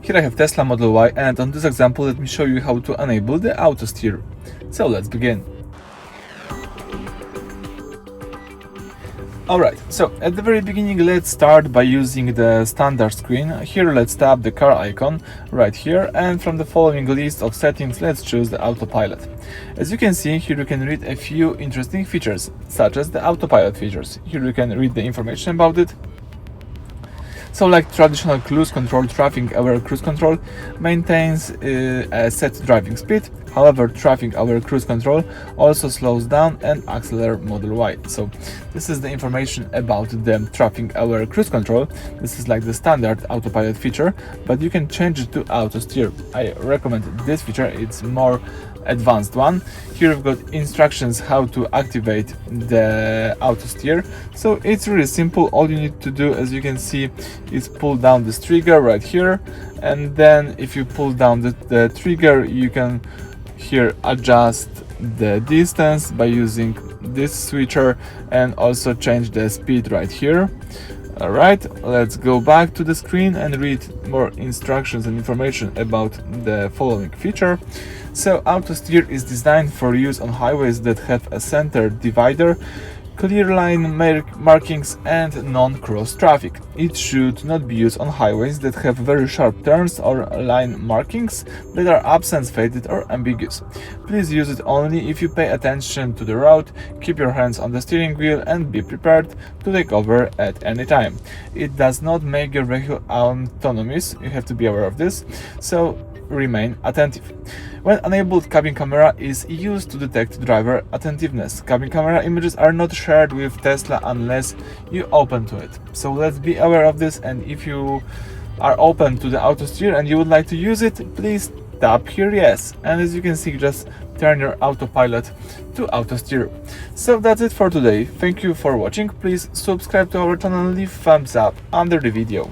Here I have Tesla Model Y, and on this example let me show you how to enable the AutoSteer. So let's begin. Alright, so at the very beginning let's start by using the standard screen. Here let's tap the car icon right here, and from the following list of settings let's choose the Autopilot. As you can see, here you can read a few interesting features, such as the Autopilot features. Here you can read the information about it. So like traditional cruise control, traffic-aware cruise control maintains a set driving speed. However, traffic-aware cruise control also slows down and accelerates Model Y. So this is the information about the traffic-aware cruise control. This is like the standard Autopilot feature, but you can change it to AutoSteer. I recommend this feature, it's more advanced one. Here we've got instructions how to activate the AutoSteer. So it's really simple. All you need to do, as you can see, is pull down this trigger right here, and then if you pull down the trigger, you can here adjust the distance by using this switcher and also change the speed right here. Alright, let's go back to the screen and read more instructions and information about the following feature. So AutoSteer is designed for use on highways that have a center divider, clear line markings and non-cross traffic. It should not be used on highways that have very sharp turns or line markings that are absent, faded or ambiguous. Please use it only if you pay attention to the road, keep your hands on the steering wheel and be prepared to take over at any time. It does not make your vehicle autonomous, you have to be aware of this, so remain attentive. When enabled, cabin camera is used to detect driver attentiveness. Cabin camera images are not shared with Tesla unless you open to it. So let's be aware of this, and if you are open to the AutoSteer and you would like to use it, please tap here yes. And as you can see, just turn your Autopilot to AutoSteer. So that's it for today. Thank you for watching. Please subscribe to our channel and leave thumbs up under the video.